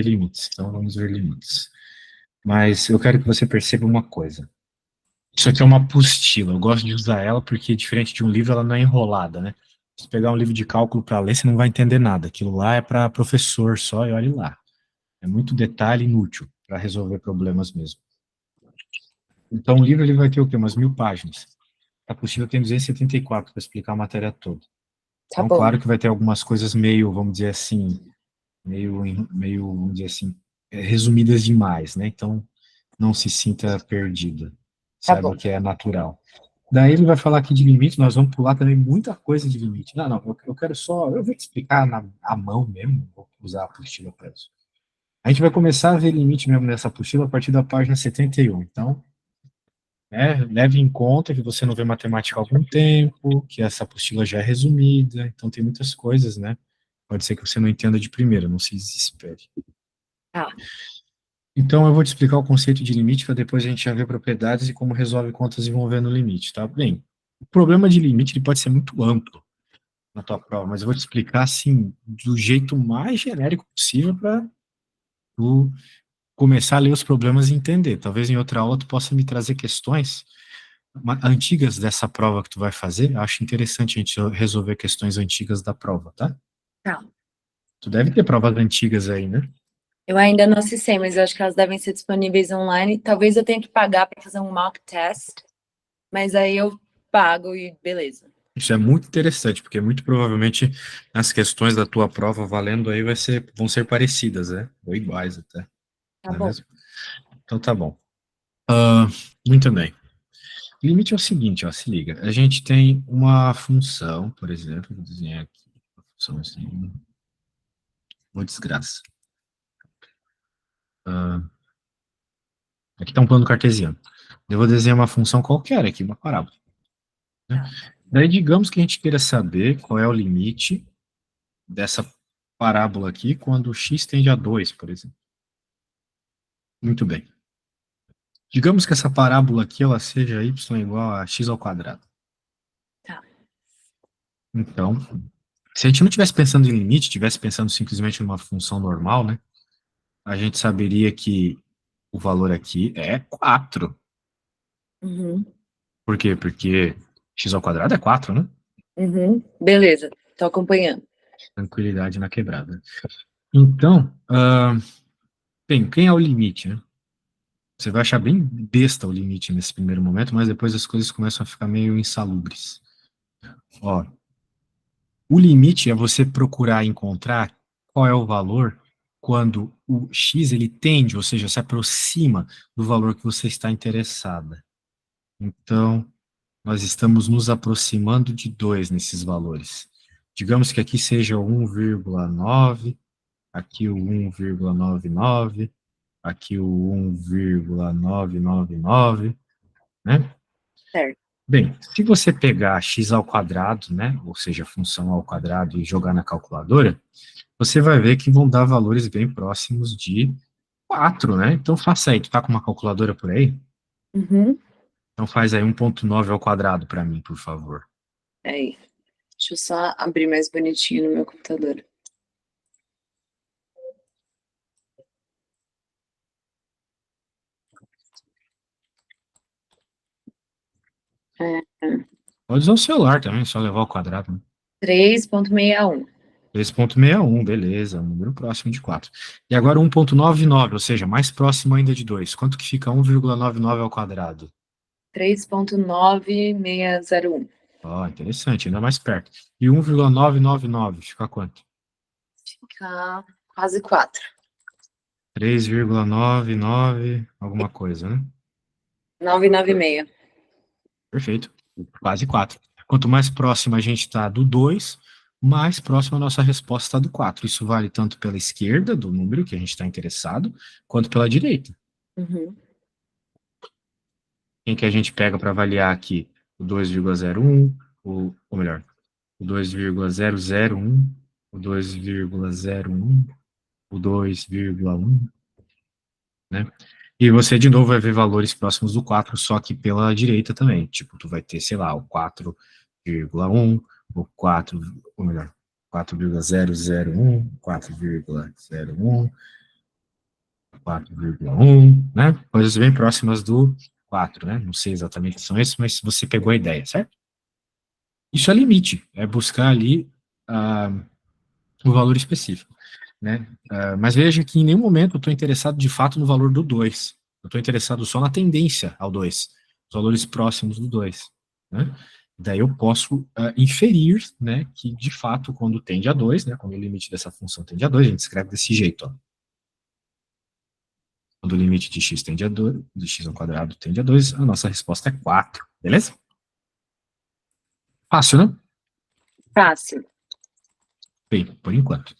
limites, então vamos ver limites. Mas eu quero que você perceba uma coisa. Isso aqui é uma apostila, eu gosto de usar ela porque, diferente de um livro, ela não é enrolada, né? Se pegar um livro de cálculo para ler, você não vai entender nada. Aquilo lá é para professor só, e olhe lá. É muito detalhe inútil para resolver problemas mesmo. Então, o livro ele vai ter o quê? Umas 1.000 páginas. A apostila tem 274 para explicar a matéria toda. Tá Então, bom. claro que vai ter algumas coisas meio, vamos dizer assim, vamos dizer assim, resumidas demais, né? Então, não se sinta perdida. Tá Saiba bom. que é natural. Daí ele vai falar aqui de limite, nós vamos pular também muita coisa de limite. Não, eu quero só, eu vou te explicar à mão mesmo, vou usar a apostila para isso. A gente vai começar a ver limite mesmo nessa apostila a partir da página 71. Então, leve em conta que você não vê matemática há algum tempo, que essa apostila já é resumida, então tem muitas coisas, né? Pode ser que você não entenda de primeira, não se desespere. Tá. Então, eu vou te explicar o conceito de limite, para depois a gente já ver propriedades e como resolve contas envolvendo limite, tá? Bem, o problema de limite ele pode ser muito amplo na tua prova, mas eu vou te explicar, assim, do jeito mais genérico possível para tu começar a ler os problemas e entender. Talvez em outra aula tu possa me trazer questões antigas dessa prova que tu vai fazer. Eu acho interessante a gente resolver questões antigas da prova, tá? Tá. Tu deve ter provas antigas aí, né? Eu ainda não acessei, mas eu acho que elas devem ser disponíveis online. Talvez eu tenha que pagar para fazer um mock test, mas aí eu pago e beleza. Isso é muito interessante, porque muito provavelmente as questões da tua prova valendo aí vão ser parecidas, né? Ou iguais até, Tá não é bom. mesmo? Então tá bom. Ah, muito bem. O limite é o seguinte, ó, se liga. A gente tem uma função, por exemplo, vou desenhar aqui uma função assim, uma desgraça. Aqui está um plano cartesiano. Eu vou desenhar uma função qualquer aqui, uma parábola, né? Tá. Daí, digamos que a gente queira saber qual é o limite dessa parábola aqui quando x tende a 2, por exemplo. Muito bem. Digamos que essa parábola aqui ela seja y igual a x ao quadrado. Tá. Então, se a gente não estivesse pensando em limite, estivesse pensando simplesmente numa função normal, né? A gente saberia que o valor aqui é 4. Uhum. Por quê? Porque x ao quadrado é 4, né? Uhum. Beleza. Tô acompanhando. Tranquilidade na quebrada. Então, bem, quem é o limite, né? Você vai achar bem besta o limite nesse primeiro momento, mas depois as coisas começam a ficar meio insalubres. Ó, o limite é você procurar encontrar qual é o valor quando o x ele tende, ou seja, se aproxima do valor que você está interessada. Então, nós estamos nos aproximando de 2 nesses valores. Digamos que aqui seja o 1,9, aqui o 1,99, aqui o 1,999, né? Certo. Bem, se você pegar x ao quadrado, né, ou seja, a função ao quadrado e jogar na calculadora, você vai ver que vão dar valores bem próximos de 4, né? Então faça aí, tu tá com uma calculadora por aí? Uhum. Então faz aí 1,9 ao quadrado para mim, por favor. Aí. Deixa eu só abrir mais bonitinho no meu computador. É, Pode usar o celular também, só levar ao quadrado, né? 3,61. 3,61, beleza, um número próximo de 4. E agora 1,99, ou seja, mais próximo ainda de 2. Quanto que fica 1,99 ao quadrado? 3,9601. Ó, interessante, ainda mais perto. E 1,999, fica quanto? Fica quase 4. 3,99, alguma coisa, né? 996. Perfeito, quase 4. Quanto mais próximo a gente está do 2, mais próximo a nossa resposta está do 4. Isso vale tanto pela esquerda do número que a gente está interessado, quanto pela direita. Uhum. Quem que a gente pega para avaliar aqui? O 2,01, ou melhor, o 2,001, o 2,01, o 2,1, né? E você, de novo, vai ver valores próximos do 4, só que pela direita também. Tipo, tu vai ter, sei lá, o 4,1, o 4, ou melhor, 4,001, 4,01, 4,1, né? Coisas bem próximas do 4, né? Não sei exatamente o que são esses, mas você pegou a ideia, certo? Isso é limite, é buscar ali o valor específico, né? Mas veja que em nenhum momento eu estou interessado de fato no valor do 2. Eu estou interessado só na tendência ao 2, os valores próximos do 2, né? Daí eu posso inferir, né, que de fato quando tende a 2, né, quando o limite dessa função tende a 2, a gente escreve desse jeito, ó. Quando o limite de x tende a 2, de x ao quadrado tende a 2, a nossa resposta é 4, beleza? Fácil, né? Fácil. Bem, por enquanto.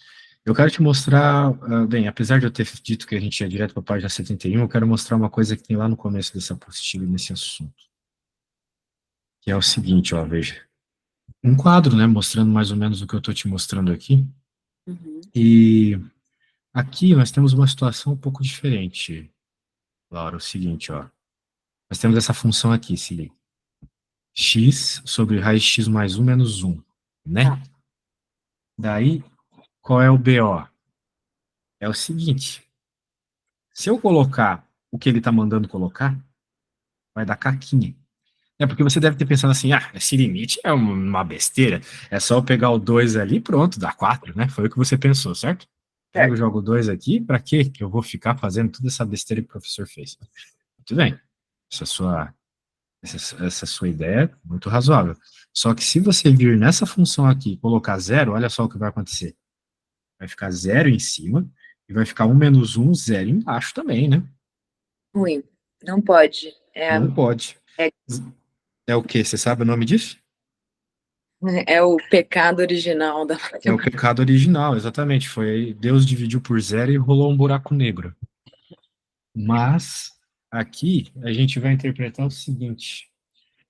Eu quero te mostrar, bem, apesar de eu ter dito que a gente ia direto para a página 71, eu quero mostrar uma coisa que tem lá no começo dessa apostila, nesse assunto. Que é o seguinte, ó, veja. Um quadro, né, mostrando mais ou menos o que eu estou te mostrando aqui. Uhum. E aqui nós temos uma situação um pouco diferente, Laura. O seguinte, ó. Nós temos essa função aqui, se liga. X sobre raiz de x mais 1 menos 1, né? Tá. Daí, qual é o BO? É o seguinte, se eu colocar o que ele está mandando colocar, vai dar caquinha. É porque você deve ter pensado assim, esse limite é uma besteira, é só eu pegar o 2 ali, pronto, dá 4, né? Foi o que você pensou, certo? Pego, Certo. jogo 2 aqui, para quê que eu vou ficar fazendo toda essa besteira que o professor fez? Muito bem, essa sua ideia é muito razoável. Só que se você vir nessa função aqui e colocar 0, olha só o que vai acontecer. Vai ficar 0 em cima e vai ficar 1 menos 1, 0 embaixo também, né? Ruim. Não pode. Não pode. É, É o quê? Você sabe o nome disso? é o pecado original da É o matemática. pecado original, exatamente. Foi aí, Deus dividiu por 0 e rolou um buraco negro. Mas aqui a gente vai interpretar o seguinte: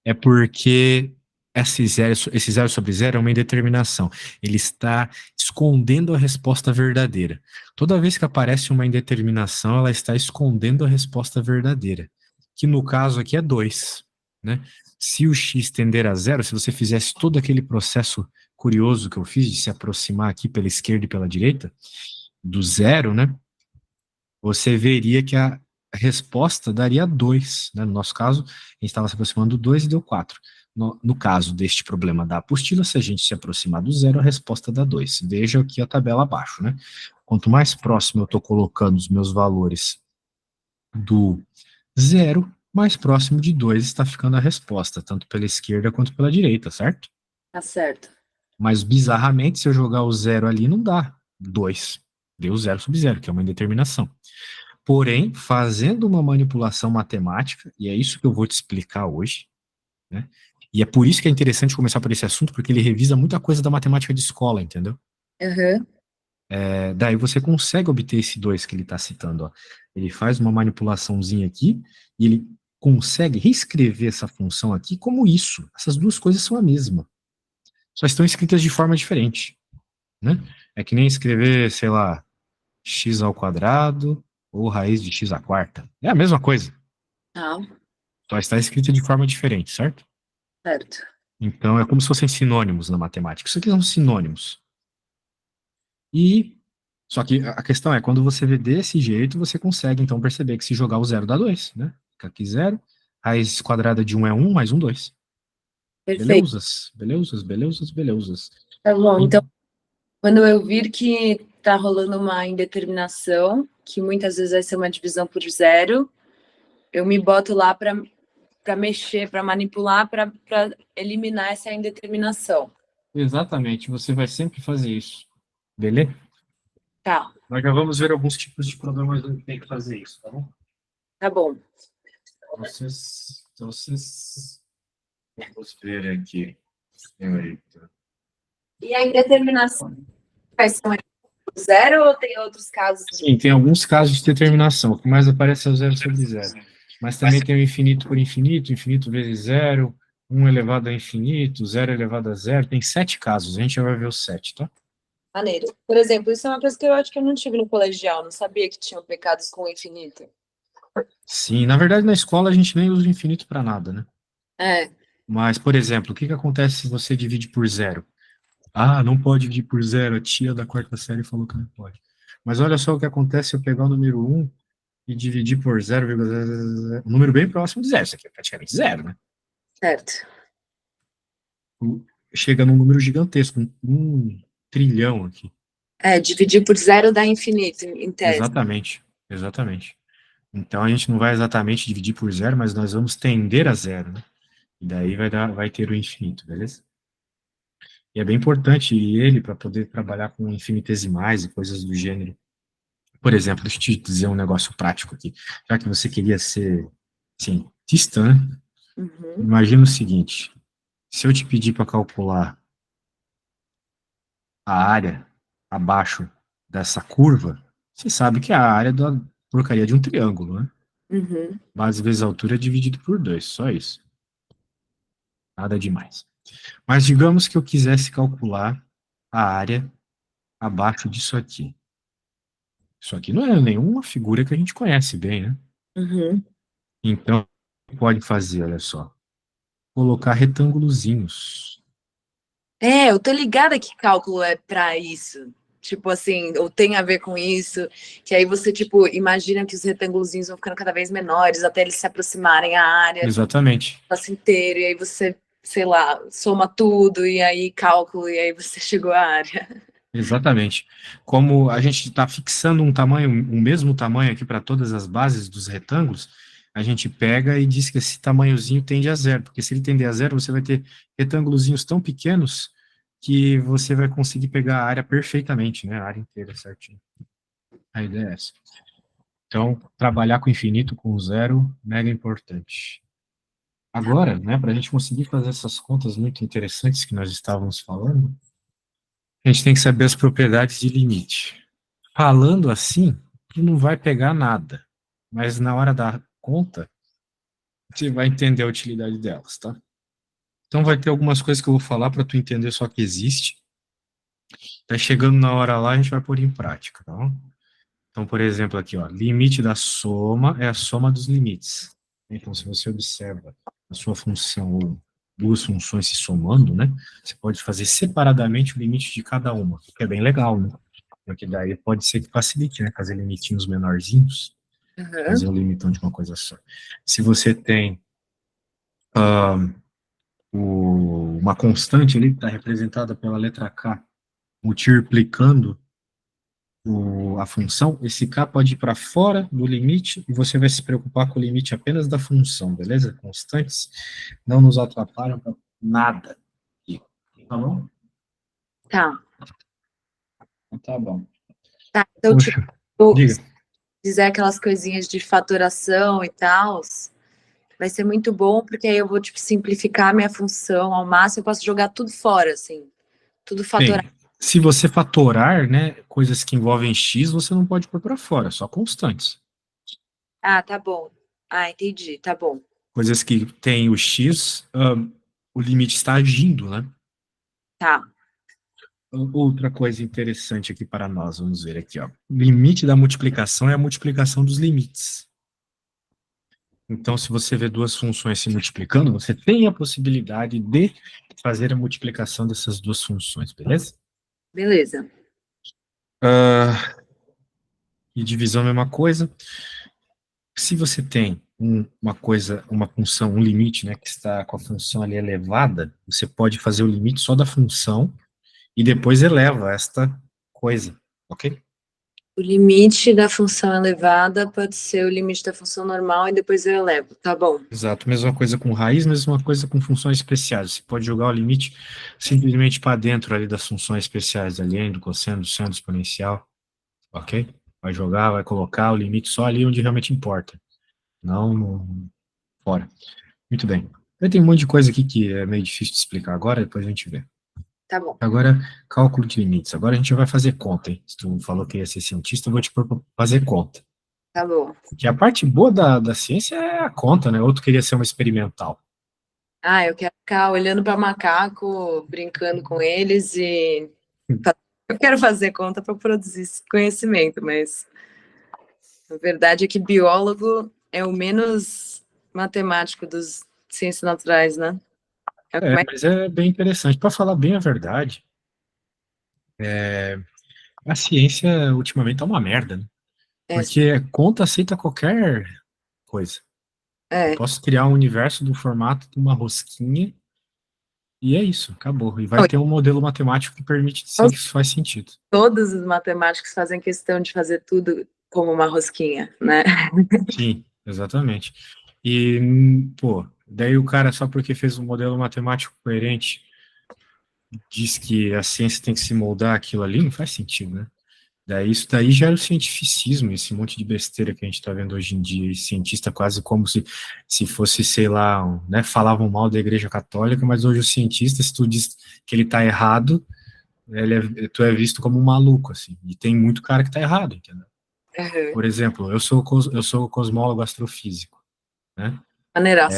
é porque esse zero sobre zero é uma indeterminação. Ele está escondendo a resposta verdadeira. Toda vez que aparece uma indeterminação, ela está escondendo a resposta verdadeira, que no caso aqui é 2, né? Se o x tender a zero, se você fizesse todo aquele processo curioso que eu fiz de se aproximar aqui pela esquerda e pela direita, do zero, né? Você veria que a resposta daria 2, né? No nosso caso, a gente estava se aproximando do 2 e deu 4. No caso deste problema da apostila, se a gente se aproximar do zero, a resposta dá 2. Veja aqui a tabela abaixo, né? Quanto mais próximo eu estou colocando os meus valores do zero, mais próximo de 2 está ficando a resposta, tanto pela esquerda quanto pela direita, certo? Tá certo. Mas, bizarramente, se eu jogar o zero ali, não dá 2. Deu 0 sobre 0, que é uma indeterminação. Porém, fazendo uma manipulação matemática, e é isso que eu vou te explicar hoje, né? E é por isso que é interessante começar por esse assunto, porque ele revisa muita coisa da matemática de escola, entendeu? Uhum. Daí você consegue obter esse 2 que ele está citando, ó. Ele faz uma manipulaçãozinha aqui, e ele consegue reescrever essa função aqui como isso. Essas duas coisas são a mesma. Só estão escritas de forma diferente, né? É que nem escrever, sei lá, x ao quadrado ou raiz de x à quarta. É a mesma coisa. Tá. Só está escrita de forma diferente, certo? Certo. Então é como se fossem sinônimos na matemática. Isso aqui são sinônimos. E só que a questão é, quando você vê desse jeito, você consegue então perceber que se jogar o zero dá 2, né? Fica aqui 0, raiz quadrada de 1 é 1, mais 1, 2. Perfeito. Beleusas, beleusas, beleusas, beleusas. Tá bom. E, Então, quando eu vir que tá rolando uma indeterminação, que muitas vezes vai ser uma divisão por zero, eu me boto lá para mexer, para manipular, para eliminar essa indeterminação. exatamente, você vai sempre fazer isso. Beleza? Tá. Nós já vamos ver alguns tipos de problemas onde tem que fazer isso, tá bom? Tá bom. Vamos ver aqui. Eita. E a indeterminação vai ser uma por zero ou tem outros casos? Sim, tem alguns casos de determinação. O que mais aparece é o zero sobre zero. Mas também tem o infinito por infinito, infinito vezes zero, 1 elevado a infinito, 0 elevado a zero. Tem 7 casos. A gente já vai ver os 7, tá? Maneiro. Por exemplo, isso é uma coisa que eu acho que eu não tive no colegial, não sabia que tinham pecados com o infinito. Sim, na verdade, na escola a gente nem usa o infinito para nada, né? É, Mas, por exemplo, o que que acontece se você divide por zero? Ah, não pode dividir por zero. A tia da quarta série falou que não pode. Mas olha só o que acontece se eu pegar o número 1 e dividir por 0,000, um número bem próximo de zero. Isso aqui é praticamente zero, né? Certo. Chega num número gigantesco, 1 trilhão aqui. Dividir por zero dá infinito, em tese. Exatamente, exatamente. Então a gente não vai exatamente dividir por zero, mas nós vamos tender a zero, né? E daí vai ter o infinito, beleza? E é bem importante ele para poder trabalhar com infinitesimais e coisas do gênero. Por exemplo, deixa eu te dizer um negócio prático aqui. Já que você queria ser cientista, né? Uhum. Imagina o seguinte: se eu te pedir para calcular a área abaixo dessa curva, você sabe que é a área da porcaria de um triângulo, né? Uhum. Base vezes altura dividido por 2, só isso. Nada demais. Mas digamos que eu quisesse calcular a área abaixo disso aqui. Isso aqui não é nenhuma figura que a gente conhece bem, né? Uhum. Então, pode fazer, olha só, colocar retângulozinhos. Eu tô ligada que cálculo é para isso. Tipo assim, ou tem a ver com isso, que aí você, tipo, imagina que os retângulozinhos vão ficando cada vez menores até eles se aproximarem à área do Exatamente. espaço inteiro, e aí você, sei lá, soma tudo, e aí cálculo, e aí você chegou à área. Exatamente. Como a gente está fixando um tamanho, o mesmo tamanho aqui para todas as bases dos retângulos, a gente pega e diz que esse tamanhozinho tende a zero, porque se ele tender a zero, você vai ter retângulozinhos tão pequenos que você vai conseguir pegar a área perfeitamente, né? A área inteira, certinho. A ideia é essa. Então, trabalhar com infinito, com zero, mega importante. Agora, né, para a gente conseguir fazer essas contas muito interessantes que nós estávamos falando, a gente tem que saber as propriedades de limite. Falando assim, tu não vai pegar nada, mas na hora da conta, você vai entender a utilidade delas, tá? Então vai ter algumas coisas que eu vou falar para tu entender só que existe. Tá chegando na hora lá, a gente vai pôr em prática, tá bom? Então, por exemplo, aqui, ó, limite da soma é a soma dos limites. Então, se você observa a sua função ou duas funções se somando, né, você pode fazer separadamente o limite de cada uma, o que é bem legal, né? Porque daí pode ser que facilite, né, fazer limitinhos menorzinhos, fazer Uhum. o limitão de uma coisa só. Se você tem uma constante ali que está representada pela letra K, multiplicando a função, esse K pode ir para fora do limite e você vai se preocupar com o limite apenas da função, beleza? Constantes não nos atrapalham para nada aqui, tá bom? Tá. Tá bom. Tá. Então, tipo, Poxa, diga. se fizer aquelas coisinhas de fatoração e tal, vai ser muito bom, porque aí eu vou, tipo, simplificar a minha função ao máximo, eu posso jogar tudo fora, assim, tudo fatorado. Bem, se você fatorar, né, coisas que envolvem x, você não pode pôr para fora, só constantes. Ah, tá bom. Ah, entendi, tá bom. Coisas que têm o x, o limite está agindo, né? Tá. Outra coisa interessante aqui para nós, vamos ver aqui, ó. O limite da multiplicação é a multiplicação dos limites. Então, se você vê duas funções se multiplicando, você tem a possibilidade de fazer a multiplicação dessas duas funções, beleza? Beleza. E divisão é a mesma coisa. Se você tem uma coisa, uma função, um limite, né, que está com a função ali elevada, você pode fazer o limite só da função e depois eleva esta coisa, ok? O limite da função elevada pode ser o limite da função normal e depois eu elevo. Tá bom. Exato, mesma coisa com raiz, mesma coisa com funções especiais. Você pode jogar o limite simplesmente para dentro ali das funções especiais, além do cosseno, do seno, do exponencial, ok? Vai jogar, vai colocar o limite só ali onde realmente importa, não fora. Muito bem. Tem um monte de coisa aqui que é meio difícil de explicar agora, depois a gente vê. Tá bom. Agora, cálculo de limites. Agora a gente vai fazer conta, hein? Se tu falou que ia ser cientista, eu vou te propor pra fazer conta. Tá bom. Porque a parte boa da ciência é a conta, né? Ou tu queria ser uma experimental. Ah, eu quero ficar olhando para macaco, brincando com eles e eu quero fazer conta para produzir esse conhecimento, mas a verdade é que biólogo é o menos matemático dos ciências naturais, né? É o que É, mais... mas é bem interessante. Para falar bem a verdade, a ciência ultimamente tá uma merda, né? É, Porque conta aceita qualquer coisa. Eu é. posso criar um universo do formato de uma rosquinha e é isso, acabou. E vai Não, ter um modelo matemático que permite dizer que isso faz sentido. todos os matemáticos fazem questão de fazer tudo como uma rosquinha, né? Sim, exatamente. E, pô, daí o cara, só porque fez um modelo matemático coerente, diz que a ciência tem que se moldar aquilo ali, não faz sentido, né? Daí isso daí gera o cientificismo, esse monte de besteira que a gente está vendo hoje em dia, e cientista quase como se fosse, sei lá, né, falavam mal da Igreja Católica, mas hoje o cientista, se tu diz que ele está errado, tu é visto como um maluco, assim, e tem muito cara que está errado, entendeu? Uhum. Por exemplo, eu sou cosmólogo astrofísico, né? Maneiraço.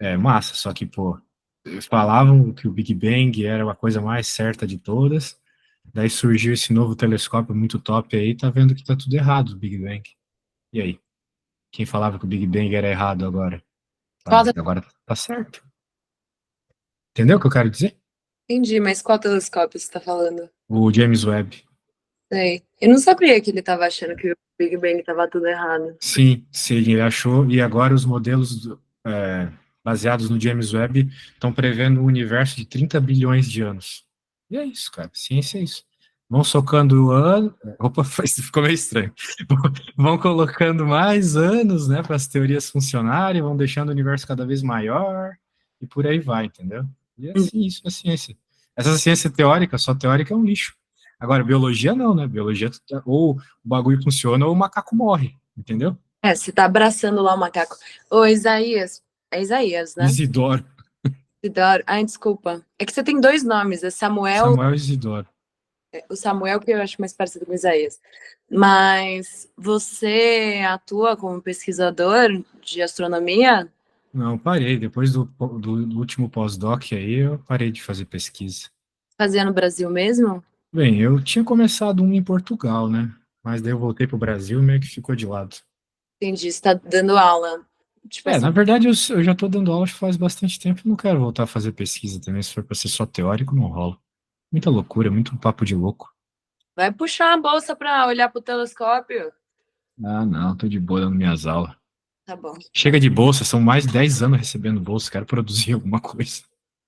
É massa, só que, pô, falavam que o Big Bang era a coisa mais certa de todas, daí surgiu esse novo telescópio muito top aí, tá vendo que tá tudo errado, o Big Bang. E aí? Quem falava que o Big Bang era errado agora? Qual Agora tá certo. Entendeu o que eu quero dizer? Entendi, mas qual telescópio você está falando? O James Webb. Sei. Eu não sabia que ele estava achando que o Big Bang estava tudo errado. Sim, ele achou, e agora os modelos baseados no James Webb estão prevendo um universo de 30 bilhões de anos. E é isso, cara. Ciência é isso. Vão socando anos. Opa, ficou meio estranho. Vão colocando mais anos, né, para as teorias funcionarem, vão deixando o universo cada vez maior, e por aí vai, entendeu? E é Hum. assim, isso é ciência. Essa ciência teórica, só teórica é um lixo. Agora, biologia não, né? Biologia, ou o bagulho funciona ou o macaco morre, entendeu? É, você tá abraçando lá o macaco. Ô, Isaías. É Isaías, né? Isidoro, Isidoro. Ai, desculpa. É que você tem dois nomes, é Samuel, Samuel Isidoro. o Samuel que eu acho mais parecido com Isaías. Mas você atua como pesquisador de astronomia? Não, parei. Depois do último pós-doc aí, eu parei de fazer pesquisa. Fazia no Brasil mesmo? Bem, eu tinha começado um em Portugal, né? Mas daí eu voltei pro Brasil e meio que ficou de lado. Entendi, você tá dando aula. Tipo Na assim, verdade, eu já estou dando aula faz bastante tempo e não quero voltar a fazer pesquisa também. Se for para ser só teórico, não rola. Muita loucura, muito papo de louco. vai puxar a bolsa para olhar pro telescópio. Ah, não, tô de boa dando minhas aulas. Tá bom, Chega de bolsa, são mais de 10 anos recebendo bolsa, quero produzir alguma coisa.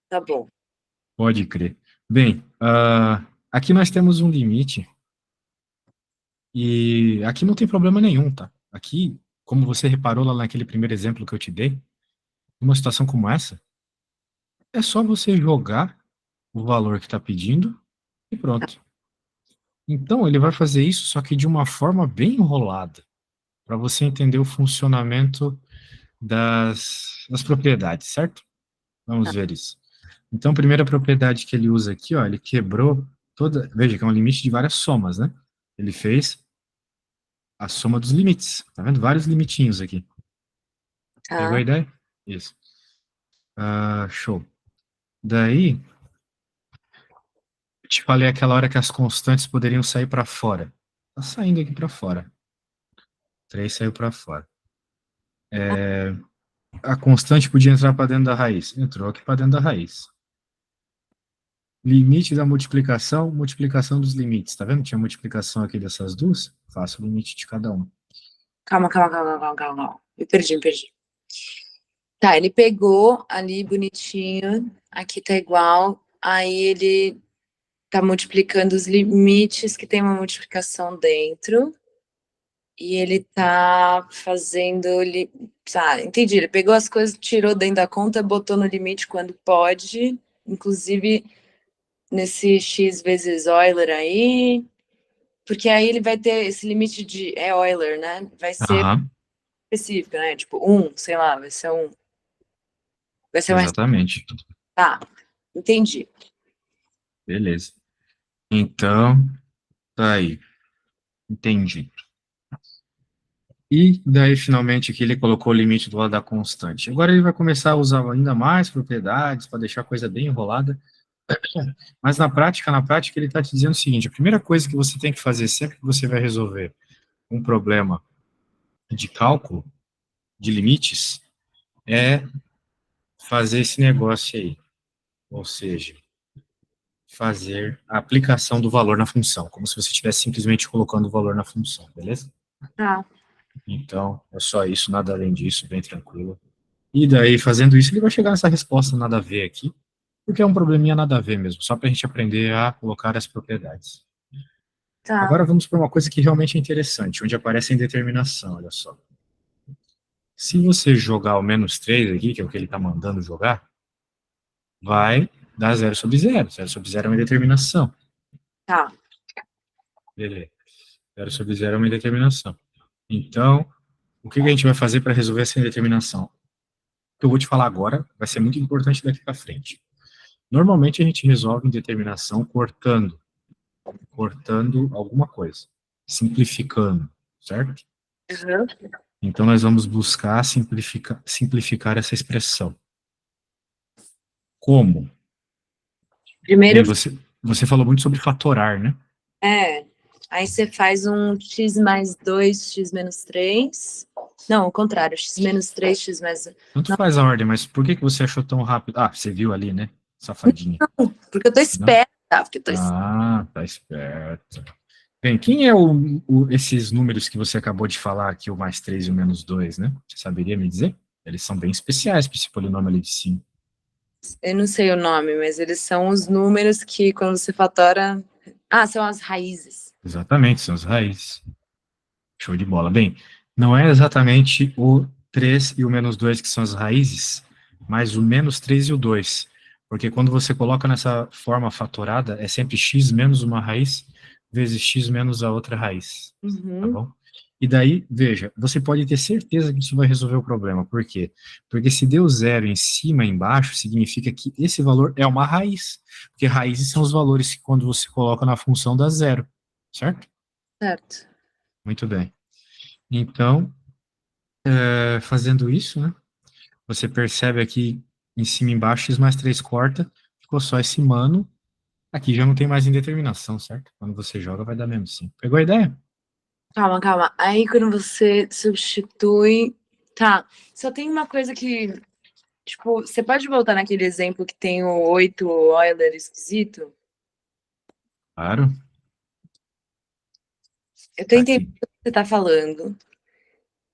tá bom. Pode crer. Bem, aqui nós temos um limite e aqui não tem problema nenhum, tá? Aqui, como você reparou lá naquele primeiro exemplo que eu te dei, numa situação como essa, é só você jogar o valor que está pedindo e pronto. Então, ele vai fazer isso, só que de uma forma bem enrolada, para você entender o funcionamento das propriedades, certo? Vamos ver isso. Então, a primeira propriedade que ele usa aqui, ó, ele quebrou toda. Veja que é um limite de várias somas, né? Ele fez a soma dos limites. Tá vendo? Vários limitinhos aqui. Pegou a Tá. ideia? Isso. Show. Daí, eu te falei aquela hora que as constantes poderiam sair para fora. Tá saindo aqui para fora. 3 saiu para fora. A constante podia entrar para dentro da raiz. Entrou aqui para dentro da raiz. Limite da multiplicação, multiplicação dos limites. Tá vendo? Tinha multiplicação aqui dessas duas. Faço o limite de cada um. Calma. Me perdi. Tá, ele pegou ali bonitinho, aqui tá igual, aí ele tá multiplicando os limites que tem uma multiplicação dentro, e ele tá fazendo. Tá, entendi. Ele pegou as coisas, tirou dentro da conta, botou no limite quando pode, inclusive nesse x vezes Euler aí, porque aí ele vai ter esse limite de. É Euler, né? Vai ser Aham, específico, né? Tipo, sei lá, vai ser um. Vai ser mais. exatamente. Tá, entendi. Beleza. Então, tá aí. Entendi. E daí, finalmente, aqui ele colocou o limite do lado da constante. Agora ele vai começar a usar ainda mais propriedades para deixar a coisa bem enrolada. Mas na prática, ele está te dizendo o seguinte: a primeira coisa que você tem que fazer sempre que você vai resolver um problema de cálculo de limites é fazer esse negócio aí. Ou seja, fazer a aplicação do valor na função, como se você estivesse simplesmente colocando o valor na função, beleza? Tá, Então, é só isso, nada além disso, bem tranquilo. E daí, fazendo isso, ele vai chegar nessa resposta nada a ver aqui, porque é um probleminha nada a ver mesmo, só para a gente aprender a colocar as propriedades. tá. Agora vamos para uma coisa que realmente é interessante, onde aparece a indeterminação, olha só. Se você jogar o -3 aqui, que é o que ele está mandando jogar, vai dar 0/0. 0/0 é uma indeterminação. Tá. Beleza. 0/0 é uma indeterminação. Então, o que a gente vai fazer para resolver essa indeterminação? O que eu vou te falar agora vai ser muito importante daqui para frente. Normalmente a gente resolve indeterminação cortando alguma coisa, simplificando, certo? Uhum. Então nós vamos buscar simplificar essa expressão. Como? Primeiro, Bem, você falou muito sobre fatorar, né? aí você faz um x mais 2, x menos 3. Não, ao contrário, x menos 3, x mais... Tanto Não, faz a ordem, mas por que você achou tão rápido? Ah, você viu ali, né? Safadinha. porque eu tô Não? esperta, porque eu tô esperta. Ah, tá esperto. Bem, quem é esses números que você acabou de falar aqui, o +3 e o -2, né? Você saberia me dizer? Eles são bem especiais para esse polinômio ali de cima. Eu não sei o nome, mas eles são os números que, quando você fatora... Ah, são as raízes. Exatamente, são as raízes. Show de bola. Bem, não é exatamente o 3 e o -2 que são as raízes, mas o -3 e o 2. Porque quando você coloca nessa forma fatorada, é sempre x menos uma raiz vezes x menos a outra raiz. Tá Uhum. bom? E daí, veja, você pode ter certeza que isso vai resolver o problema. Por quê? Porque se deu zero em cima e embaixo, significa que esse valor é uma raiz. Porque raízes são os valores que quando você coloca na função dá zero. Certo? Certo. Muito bem. Então, fazendo isso, né, você percebe aqui em cima e embaixo, x mais 3 corta, ficou só esse mano. Aqui já não tem mais indeterminação, certo? Quando você joga, vai dar menos 5. Pegou a ideia? Calma, calma. Aí quando você substitui. Tá. Só tem uma coisa que. Tipo, você pode voltar naquele exemplo que tem o 8 Euler esquisito? Claro. Eu tô Tá entendendo aqui. o que você tá falando,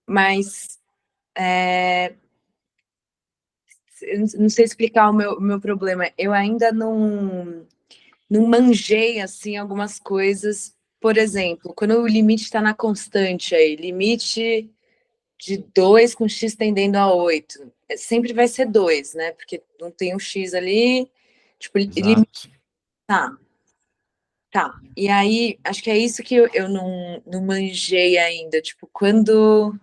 mas eu não sei explicar o meu problema. Eu ainda não manjei assim algumas coisas. Por exemplo, quando o limite está na constante aí, limite de 2 com x tendendo a 8. Sempre vai ser 2, né? Porque não tem um x ali. Tipo, limite. Exato. Tá, tá. E aí, acho que é isso que eu não manjei ainda. Tipo, quando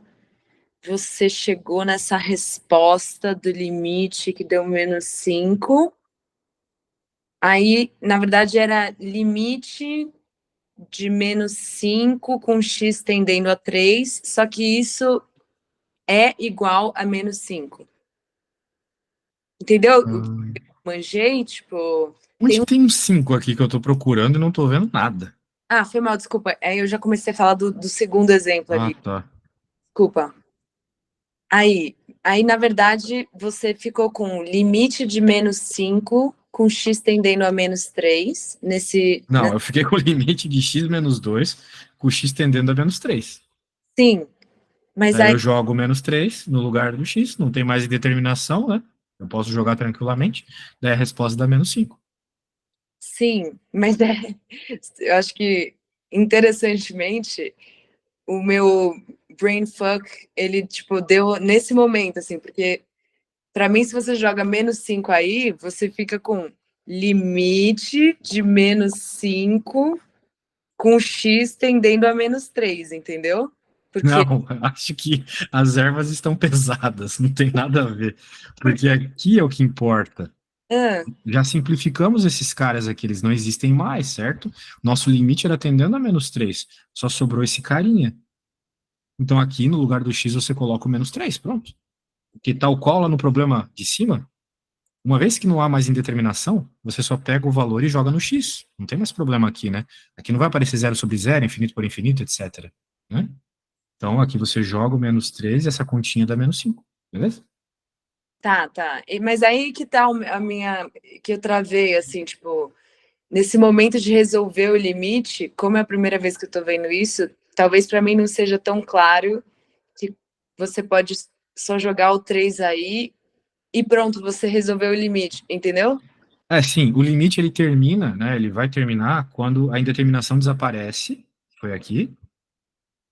você chegou nessa resposta do limite que deu -5, aí, na verdade, era limite de -5 com x tendendo a 3, só que isso é igual a -5. Entendeu? O que Hum. eu manjei, tipo, tem Onde um... tem um 5 aqui que eu tô procurando e não tô vendo nada? Ah, foi mal, desculpa. Aí eu já comecei a falar do segundo exemplo Ah, ali. tá. Desculpa. Aí, na verdade, você ficou com limite de -5 com x tendendo a -3 Não, eu fiquei com o limite de x menos 2, com x tendendo a -3. sim, mas Daí aí eu jogo -3 no lugar do x, não tem mais indeterminação, né? Eu posso jogar tranquilamente. Daí a resposta dá -5. sim, mas eu acho que interessantemente o meu brain fuck, ele tipo deu nesse momento assim, porque para mim se você joga -5 aí, você fica com limite de -5 com x tendendo a -3, entendeu? Porque Não, acho que as ervas estão pesadas, não tem nada a ver. Porque aqui é o que importa. ah, Já simplificamos esses caras aqui, eles não existem mais, certo? Nosso limite era tendendo a -3. Só sobrou esse carinha. Então aqui, no lugar do x, você coloca o -3, pronto. Porque tal qual lá no problema de cima, uma vez que não há mais indeterminação, você só pega o valor e joga no x. Não tem mais problema aqui, né? Aqui não vai aparecer 0/0, infinito por infinito, etc. Né? Então aqui você joga o -3 e essa continha dá -5. Beleza? tá. Mas aí que tá a minha que eu travei assim, tipo, nesse momento de resolver o limite, como é a primeira vez que eu tô vendo isso, talvez para mim não seja tão claro que você pode só jogar o 3 aí e pronto, você resolveu o limite, entendeu? Sim, o limite ele termina, né? Ele vai terminar quando a indeterminação desaparece. Foi aqui.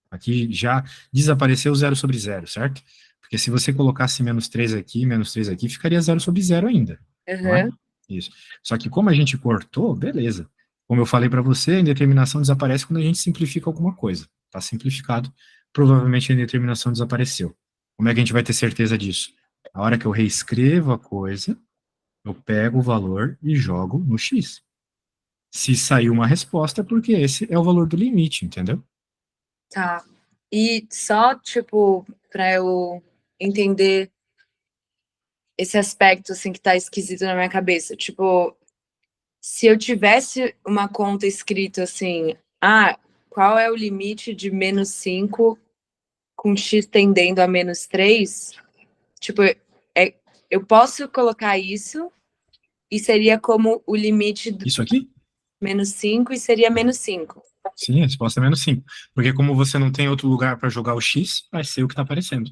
Aqui já desapareceu zero sobre zero, certo? Porque se você colocasse menos 3 aqui, ficaria zero sobre zero ainda, não é? Uhum. Isso. Só que como a gente cortou, beleza. Como eu falei para você, a indeterminação desaparece quando a gente simplifica alguma coisa. Está simplificado, provavelmente a indeterminação desapareceu. Como é que a gente vai ter certeza disso? A hora que eu reescrevo a coisa, eu pego o valor e jogo no x. Se sair uma resposta, é porque esse é o valor do limite, entendeu? Tá. E só, tipo, para eu entender esse aspecto, assim, que tá esquisito na minha cabeça. Tipo, se eu tivesse uma conta escrito assim, qual é o limite de -5 com x tendendo a -3? Tipo, eu posso colocar isso e seria como o limite do Isso aqui? -5 e seria -5. Sim, a resposta é menos 5. Porque como você não tem outro lugar para jogar o X, vai ser o que está aparecendo.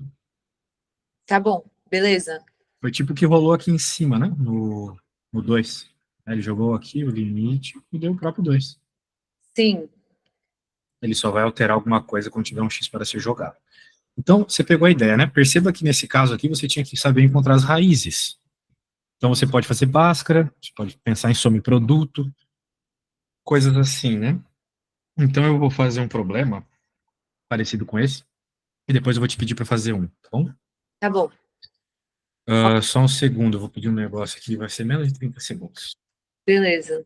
Tá bom, beleza. Foi tipo o que rolou aqui em cima, né? No 2. Ele jogou aqui o limite e deu o próprio 2. Sim, Ele só vai alterar alguma coisa quando tiver um X para ser jogado. Então, você pegou a ideia, né? Perceba que nesse caso aqui você tinha que saber encontrar as raízes. Então, você pode fazer Bhaskara, você pode pensar em soma e produto, coisas assim, né? Então, eu vou fazer um problema parecido com esse, e depois eu vou te pedir para fazer um, tá bom? tá bom. Só um segundo, eu vou pedir um negócio aqui, vai ser menos de 30 segundos. Beleza.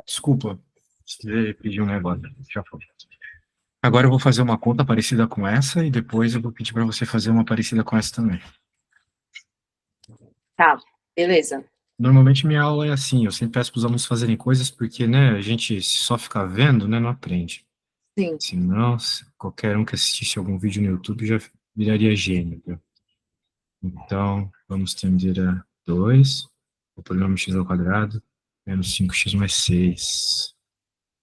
Desculpa, precisei pedir um negócio, já foi. Agora eu vou fazer uma conta parecida com essa e depois eu vou pedir para você fazer uma parecida com essa também. Tá, beleza. Normalmente minha aula é assim, eu sempre peço para os alunos fazerem coisas porque, né, a gente só ficar vendo, né, não aprende. Sim, Senão, qualquer um que assistisse algum vídeo no YouTube já viraria gênio, viu? Então, vamos tender a 2, o polinômio x ao quadrado, menos 5x mais 6.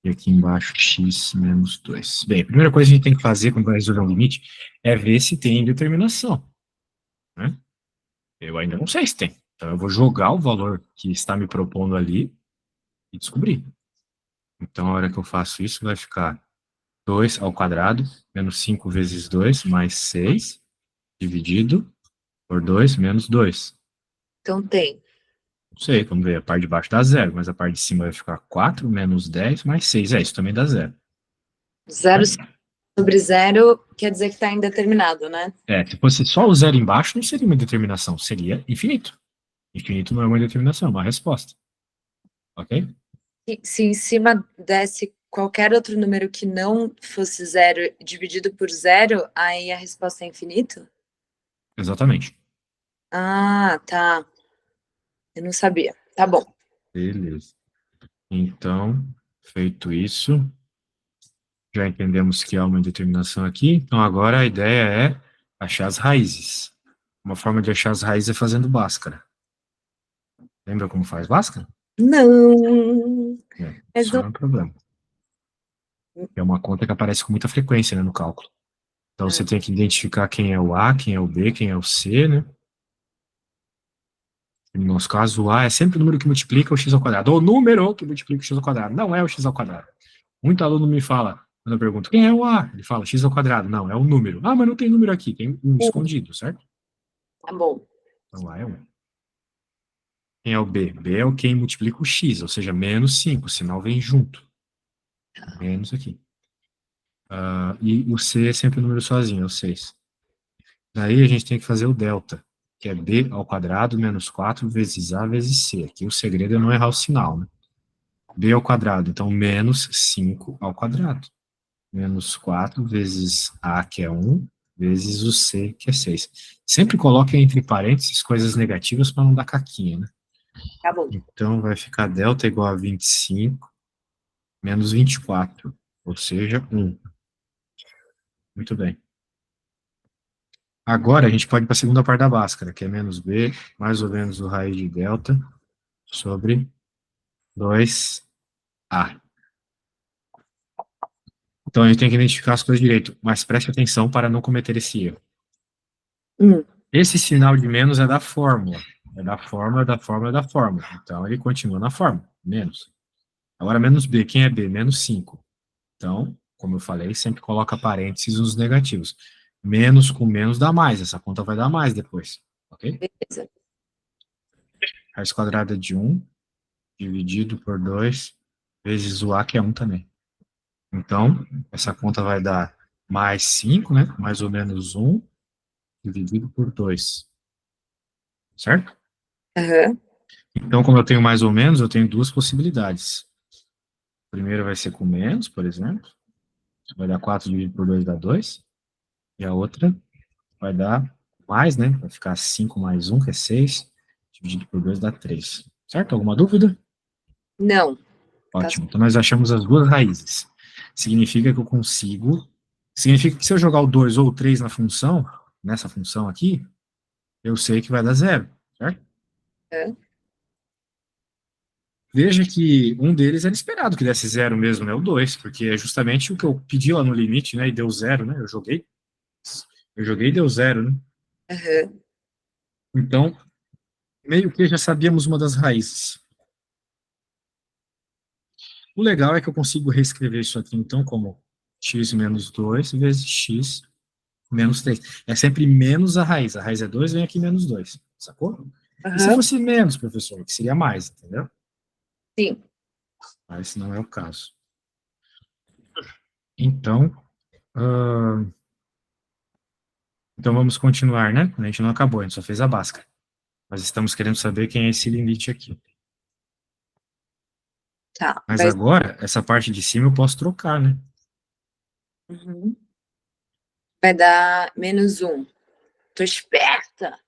E aqui embaixo, x menos 2. Bem, a primeira coisa que a gente tem que fazer quando vai resolver um limite é ver se tem indeterminação, né? Eu ainda não sei se tem. Então, eu vou jogar o valor que está me propondo ali e descobrir. Então, a hora que eu faço isso, vai ficar 2 ao quadrado, menos 5 vezes 2, mais 6, dividido por 2, menos 2. então tem Não sei, vamos ver, a parte de baixo dá zero, mas a parte de cima vai ficar 4 menos 10 mais 6. Isso também dá zero. zero Certo? sobre zero, quer dizer que tá indeterminado, né? Se fosse só o zero embaixo, não seria uma determinação, seria infinito. Infinito não é uma determinação, é uma resposta. Ok? Se em cima desse qualquer outro número que não fosse zero dividido por zero, aí a resposta é infinito? Exatamente. Ah, tá. Eu não sabia. Tá bom. Beleza. Então, feito isso, já entendemos que há uma determinação aqui. Então, agora a ideia é achar as raízes. Uma forma de achar as raízes é fazendo Bhaskara. Lembra como faz Bhaskara? Não. Mas Só não. é um problema. É uma conta que aparece com muita frequência, né, no cálculo. Então, você tem que identificar quem é o A, quem é o B, quem é o C, né? No nosso caso, o A é sempre o número que multiplica o x ao quadrado. Ou o número que multiplica o x ao quadrado. Não é o x ao quadrado. Muito aluno me fala, quando eu pergunto, quem é o A? Ele fala x ao quadrado. Não, é o número. Ah, mas não tem número aqui. Tem um escondido, certo? Tá bom. Então, A é 1. Quem é o B? B é o quem multiplica o x, ou seja, menos 5. O sinal vem junto. Menos aqui. E o C é sempre o número sozinho, é o 6. Daí a gente tem que fazer o delta, que é b ao quadrado menos 4 vezes a vezes c. Aqui o segredo é não errar o sinal, né? b ao quadrado. Então, menos 5 ao quadrado. Menos 4 vezes a, que é 1, vezes o c, que é 6. Sempre coloque entre parênteses coisas negativas para não dar caquinha, né? Tá bom. Então, vai ficar delta igual a 25 menos 24, ou seja, 1. Muito bem. Agora, a gente pode ir para a segunda parte da Bhaskara, que é menos b, mais ou menos o raiz de delta, sobre 2a. Então, a gente tem que identificar as coisas direito, mas preste atenção para não cometer esse erro. Esse sinal de menos é da fórmula. É da fórmula, da fórmula, da fórmula. Então, ele continua na fórmula, menos. Agora, menos b, quem é b? Menos 5. Então, como eu falei, sempre coloca parênteses nos negativos. Menos com menos dá mais, essa conta vai dar mais depois, ok? Beleza. Raiz quadrada de 1, dividido por 2, vezes o a, que é 1 também. Então, essa conta vai dar mais 5, né? Mais ou menos 1, dividido por 2. Certo? Aham. Então, como eu tenho mais ou menos, eu tenho duas possibilidades. A primeira vai ser com menos, por exemplo. Vai dar 4 dividido por 2 dá 2. E a outra vai dar mais, né? Vai ficar 5 mais 1, que é 6. Dividido por 2 dá 3. Certo? Alguma dúvida? Não. Tá. Ótimo. Então, nós achamos as duas raízes. Significa que eu consigo... Significa que se eu jogar o 2 ou o 3 na função, nessa função aqui, eu sei que vai dar zero, certo? Aham. Veja que um deles era esperado que desse zero mesmo, né? O 2, porque é justamente o que eu pedi lá no limite, né? E deu zero, né? Eu joguei e deu zero, né? Aham. Então, meio que já sabíamos uma das raízes. O legal é que eu consigo reescrever isso aqui, então, como x menos 2 vezes x menos 3. É sempre menos a raiz. A raiz é 2, vem aqui menos 2. Sacou? E se Aham. fosse menos, professor, que seria mais, entendeu? Sim. Mas não é o caso. Então, uh, então vamos continuar, né? A gente não acabou, a gente só fez a básica. Mas estamos querendo saber quem é esse limite aqui. Tá. Mas agora, essa parte de cima eu posso trocar, né? Uhum. Vai dar menos 1. Tô esperta.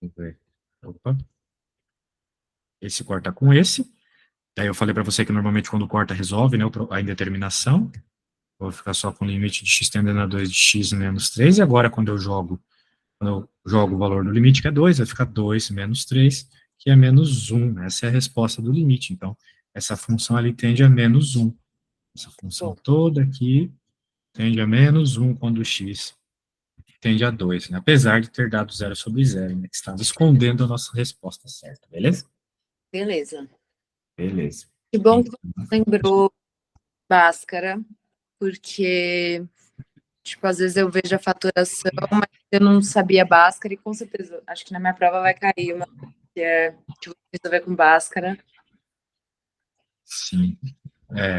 Vamos ver. Opa. Esse corta com esse. Daí eu falei para você que normalmente quando corta resolve, né? A indeterminação. Vou ficar só com o limite de x tendendo a 2 de x menos 3. E agora, quando eu jogo o valor do limite, que é 2, vai ficar 2 menos 3, que é menos 1. Essa é a resposta do limite. Então, essa função ali tende a menos 1. Essa função Bom, toda aqui tende a menos 1 quando x tende a 2, né? Apesar de ter dado 0 sobre 0, né? Estava escondendo a nossa resposta certa, beleza? beleza. Beleza. Que bom que Então, você lembrou Bhaskara, porque, tipo, às vezes eu vejo a faturação, mas eu não sabia Bhaskara, e com certeza, acho que na minha prova vai cair uma que eu vou resolver com Bhaskara. sim.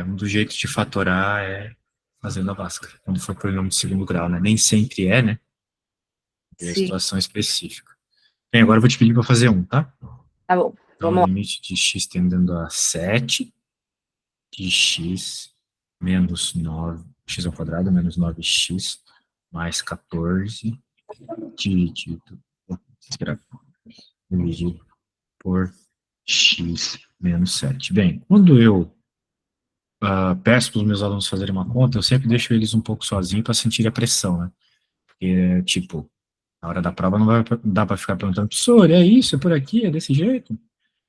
Um dos jeitos de fatorar é fazendo a Bhaskara, quando for polinômio de segundo grau, né? Nem sempre é, né? É a Sim, situação específica. Bem, agora eu vou te pedir para fazer um, tá? tá bom. Então, Vamos lá. limite de x tendendo a 7 de x menos 9, x ao quadrado menos 9x mais 14 dividido, dividido por x menos 7. Bem, quando eu peço para os meus alunos fazerem uma conta, eu sempre deixo eles um pouco sozinhos para sentir a pressão, né? Porque, tipo, na hora da prova não vai dar para ficar perguntando, professor, é isso, é por aqui, é desse jeito?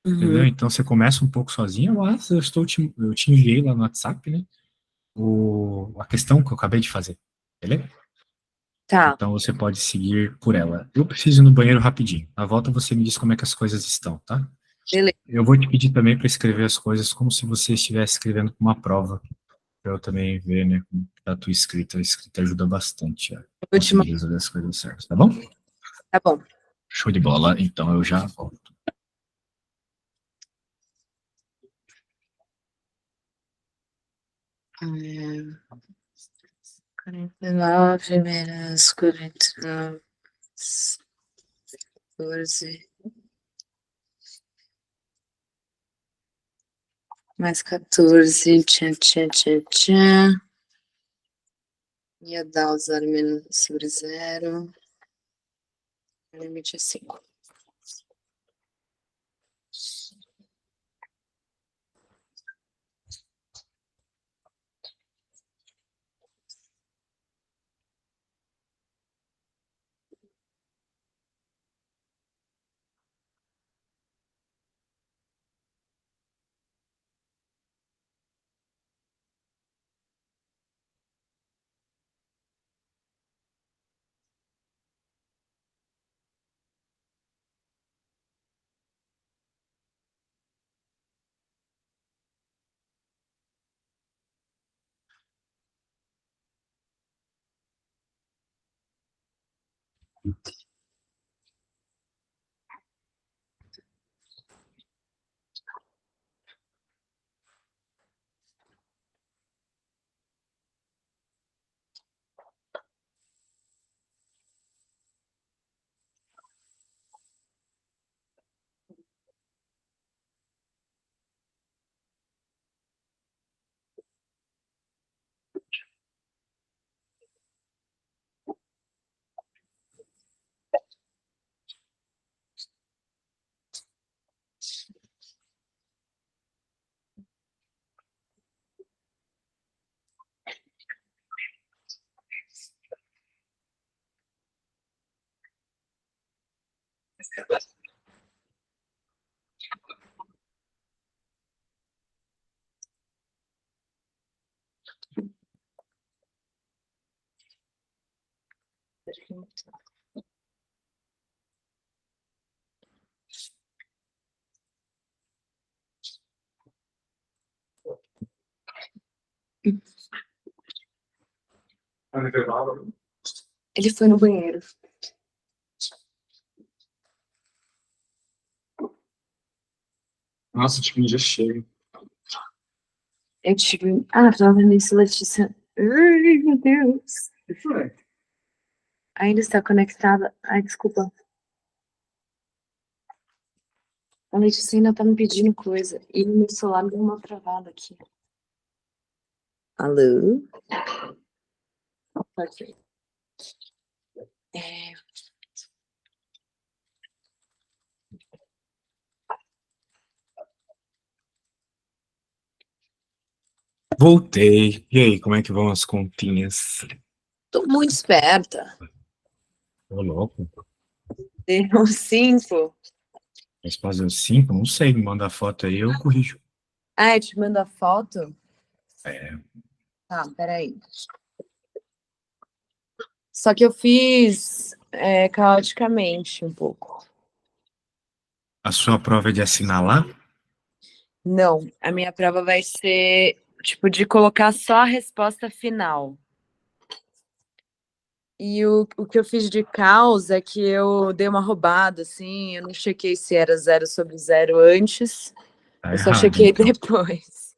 Uhum. Entendeu? Então você começa um pouco sozinho, mas eu te enviei lá no WhatsApp, né? A questão que eu acabei de fazer, beleza? Tá, Então você pode seguir por ela. Eu preciso ir no banheiro rapidinho. Na volta você me diz como é que as coisas estão, tá? beleza. Eu vou te pedir também para escrever as coisas como se você estivesse escrevendo uma prova, para eu também ver, né, como está a tua escrita. A escrita ajuda bastante a Última. conseguir resolver as coisas certas, tá bom? Tá bom. Show de bola, então eu já volto. Hum, 49 menos 49, 14 Mais 14, tchan, tchan, tchan, tchan. Ia dar o zero menos sobre zero. O limite é 5. Ele foi no banheiro. Nossa, tipo, já chega. Eu tive. Ah, falando nisso, Letícia. Ai, meu Deus. Ainda está conectada. Ai, desculpa. A Letícia ainda tá me pedindo coisa. E o meu celular deu uma travada aqui. Alô? Ok. É, Voltei. E aí, como é que vão as continhas? tô muito esperta. Ô, louco. Deu 5. Mas fazer os 5? Não sei, me manda a foto aí, eu corrijo. Ah, eu te mando a foto? É, Tá, peraí. Só que eu fiz caoticamente um pouco. a sua prova é de assinalar? Não, a minha prova vai ser, tipo, de colocar só a resposta final. E o que eu fiz de caos é que eu dei uma roubada, assim, eu não chequei se era zero sobre zero antes, Tá eu só errado, chequei então. depois.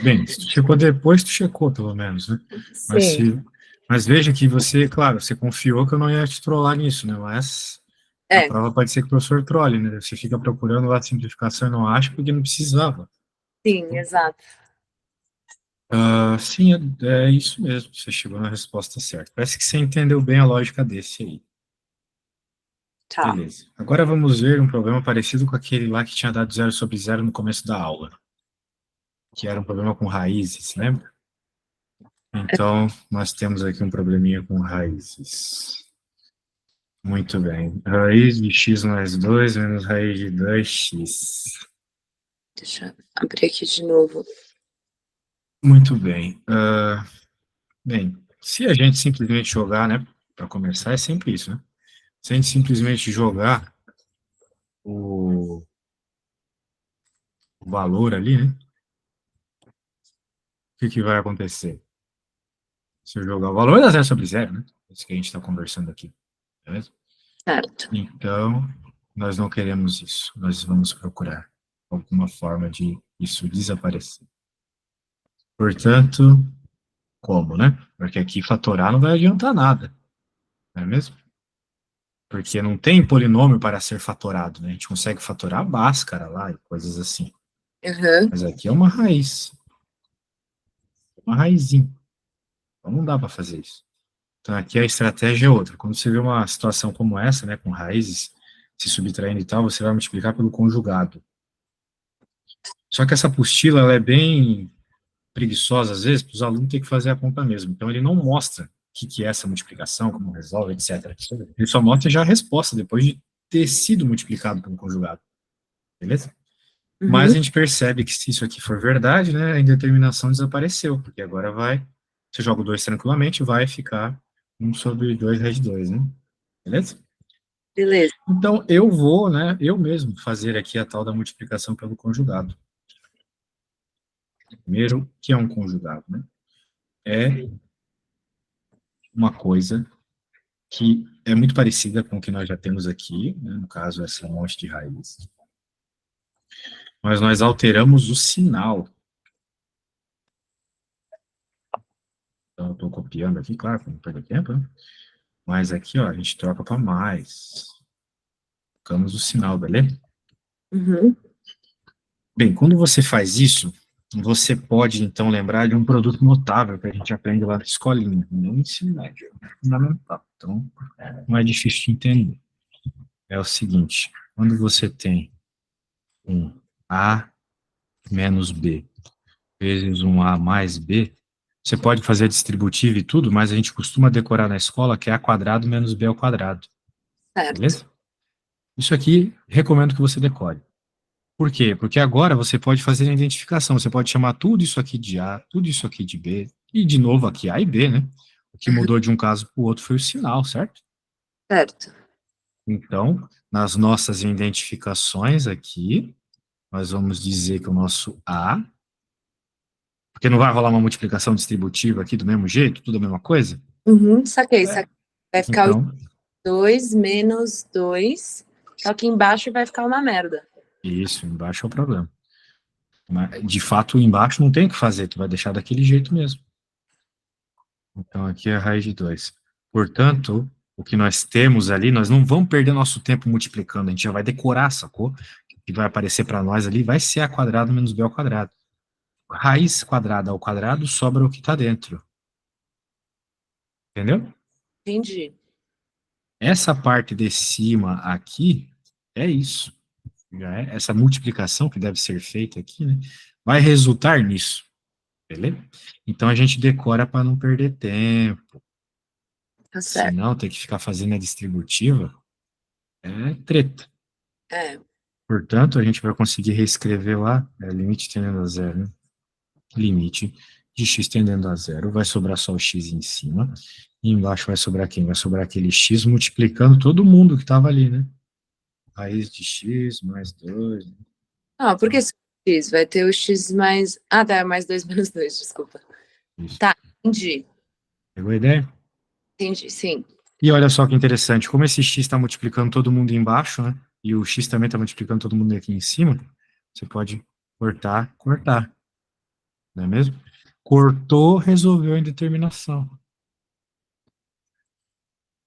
Bem, se tu checou depois, tu checou, pelo menos, né? Mas, Sim, se, mas veja que você, claro, você confiou que eu não ia te trollar nisso, né? Mas a é, prova pode ser que o professor trole, né? Você fica procurando lá a simplificação e não acha porque não precisava. sim, exato. Ah, sim, é isso mesmo. Você chegou na resposta certa. Parece que você entendeu bem a lógica desse aí. Tá. Beleza. Agora vamos ver um problema parecido com aquele lá que tinha dado zero sobre zero no começo da aula, que era um problema com raízes, lembra? Então, nós temos aqui um probleminha com raízes. Muito bem. Raiz de x mais 2 menos raiz de 2x. Deixa eu abrir aqui de novo. Muito bem. Bem, se a gente simplesmente jogar, né? Para começar, é sempre isso, né? Se a gente simplesmente jogar o valor ali, né? O que que vai acontecer? Se eu jogar o valor, dá zero sobre zero, né? É isso que a gente está conversando aqui, beleza? Certo. Então, nós não queremos isso. Nós vamos procurar alguma forma de isso desaparecer. Portanto, como, né? Porque aqui fatorar não vai adiantar nada, não é mesmo? Porque não tem polinômio para ser fatorado, né? A gente consegue fatorar a Bhaskara lá e coisas assim. Aham. Mas aqui é uma raiz, uma raizinha. Então não dá para fazer isso. Então aqui a estratégia é outra. Quando você vê uma situação como essa, né, com raízes se subtraindo e tal, você vai multiplicar pelo conjugado. Só que essa apostila, ela é bem preguiçosa, às vezes, para os alunos terem que fazer a conta mesmo. Então ele não mostra o que é essa multiplicação, como resolve, etc. Ele só mostra já a resposta, depois de ter sido multiplicado pelo conjugado. Beleza? Mas Uhum. a gente percebe que se isso aqui for verdade, né, a indeterminação desapareceu, porque agora você joga o 2 tranquilamente, vai ficar 1 sobre 2 raiz de 2, né? Beleza? Beleza. Então, eu vou, né, eu mesmo fazer aqui a tal da multiplicação pelo conjugado. Primeiro, o que é um conjugado, né? É uma coisa que é muito parecida com o que nós já temos aqui, né, no caso, essa monte de raiz. Mas nós alteramos o sinal. Então, eu estou copiando aqui, claro, para não perder tempo, né? Mas aqui, ó, a gente troca para mais. Trocamos o sinal, beleza? Uhum. Bem, quando você faz isso, você pode, então, lembrar de um produto notável que a gente aprende lá na escolinha, no ensino médio, fundamental. Então, não é difícil de entender. É o seguinte, quando você tem um A menos B vezes um A mais B, você pode fazer a distributiva e tudo, mas a gente costuma decorar na escola que é A quadrado menos B ao quadrado, Certo. beleza? Isso aqui, recomendo que você decore. Por quê? Porque agora você pode fazer a identificação, você pode chamar tudo isso aqui de A, tudo isso aqui de B, e de novo aqui A e B, né? O que mudou de um caso para o outro foi o sinal, certo? Certo. Então, nas nossas identificações aqui, nós vamos dizer que o nosso A, porque não vai rolar uma multiplicação distributiva aqui do mesmo jeito, tudo a mesma coisa? Uhum. Saquei, É. saquei. Vai ficar o Então, 2 menos 2. Só que embaixo vai ficar uma merda. isso, embaixo é o problema. Mas, de fato, embaixo não tem o que fazer, tu vai deixar daquele jeito mesmo. Então, aqui é a raiz de 2. Portanto, o que nós temos ali, nós não vamos perder nosso tempo multiplicando, a gente já vai decorar, sacou? O que vai aparecer para nós ali vai ser A quadrado menos B ao quadrado. Raiz quadrada ao quadrado sobra o que está dentro. Entendeu? Entendi. Essa parte de cima aqui é isso. Já é essa multiplicação que deve ser feita aqui, né? Vai resultar nisso. Beleza? Então a gente decora para não perder tempo. Tá Se certo. não, ter que ficar fazendo a distributiva é treta. É. Portanto, a gente vai conseguir reescrever lá, limite tendendo a zero, né? Limite de x tendendo a zero, vai sobrar só o x em cima, e embaixo vai sobrar quem? Vai sobrar aquele x multiplicando todo mundo que estava ali, né? Raiz de x mais 2. Ah, por que x? Vai ter o x mais... Ah, tá, mais 2 menos 2, desculpa. Isso. Tá, entendi. Pegou a ideia? Entendi, sim. E olha só que interessante, como esse x está multiplicando todo mundo embaixo, né? E o x também está multiplicando todo mundo aqui em cima, você pode cortar, cortar, não é mesmo? Cortou, resolveu a indeterminação.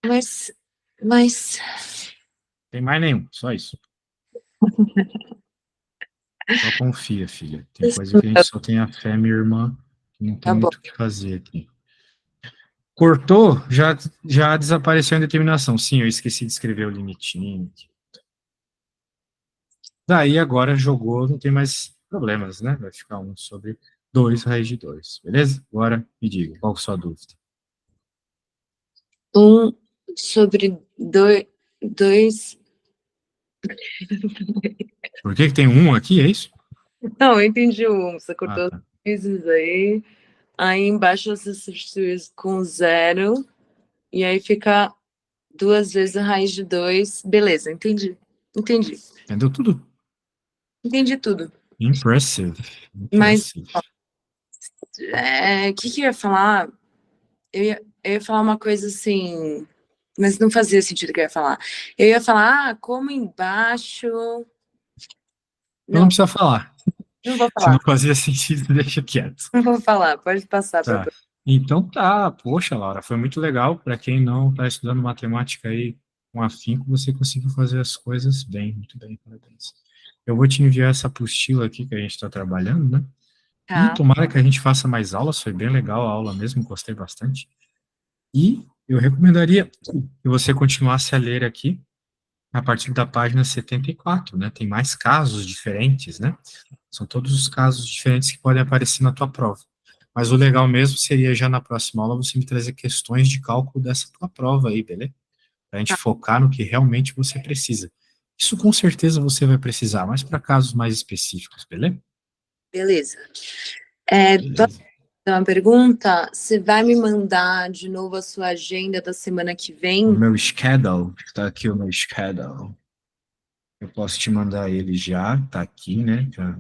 Mas... Tem mais nenhum, só isso. Só confia, filha. Tem coisa que a gente só tem a fé, minha irmã, que não tem Tá bom. muito o que fazer aqui. Cortou, já desapareceu a indeterminação. Sim, eu esqueci de escrever o limitinho aqui. Daí agora jogou, não tem mais problemas, né? Vai ficar 1 sobre 2 raiz de 2, beleza? Agora me diga, qual que é a sua dúvida? 1 sobre 2... Por que que tem 1 aqui, é isso? Não, eu entendi o 1. Você Ah, cortou os tá. x's aí. Aí embaixo você substitui com 0. E aí fica 2 vezes a raiz de 2. Beleza, entendi. Entendi. Entendeu tudo? Entendi tudo. Impressive. Mas Impressive. o que eu ia falar? Eu ia falar uma coisa assim, mas não fazia sentido o que eu ia falar. Eu ia falar, como embaixo. Então não Não, precisa falar. não vou Se não falar. fazia sentido, deixa quieto. Não vou falar, pode passar para. Tá. Então tá, poxa, Laura, foi muito legal. Para quem não está estudando matemática aí com afinco, você conseguiu fazer as coisas bem, muito bem, parabéns. Eu vou te enviar essa apostila aqui que a gente está trabalhando, né? E Tá. tomara que a gente faça mais aulas, foi bem legal a aula mesmo, gostei bastante. E eu recomendaria que você continuasse a ler aqui a partir da página 74, né? Tem mais casos diferentes, né? São todos os casos diferentes que podem aparecer na tua prova. Mas o legal mesmo seria já na próxima aula você me trazer questões de cálculo dessa tua prova aí, beleza? Para a gente focar no que realmente você precisa. Isso com certeza você vai precisar, mas para casos mais específicos, beleza? Beleza. Posso Beleza. fazer uma pergunta? Você vai me mandar de novo a sua agenda da semana que O vem? meu schedule, está aqui o meu schedule. Eu posso te mandar ele já, tá aqui, né? Já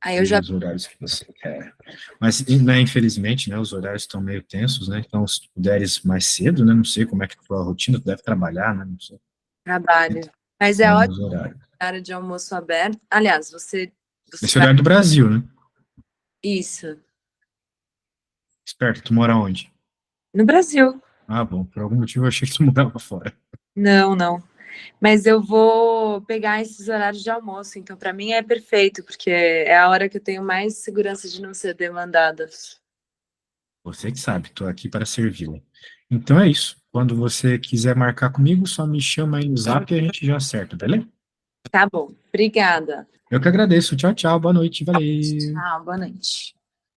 Aí eu tem já. os horários que você quer. Mas, né, infelizmente, né, os horários estão meio tensos, né? Então, se tu puderes mais cedo, né? Não sei como é que é a tua rotina, tu deve trabalhar, né? Não sei. Trabalho. Mas é Então, ótimo os horários. horário de almoço aberto. Aliás, você Esse vai. horário do Brasil, né? Isso. Esperto, tu mora onde? No Brasil. Ah, bom, por algum motivo eu achei que tu morava fora. Não, não. Mas eu vou pegar esses horários de almoço, então para mim é perfeito, porque é a hora que eu tenho mais segurança de não ser demandada. Você que sabe, tô aqui para servi-la. Então é isso. Quando você quiser marcar comigo, só me chama aí no zap e a gente já acerta, beleza? Tá bom. Obrigada. Eu que agradeço. Tchau, tchau. Boa noite. Valeu. Tchau, boa noite.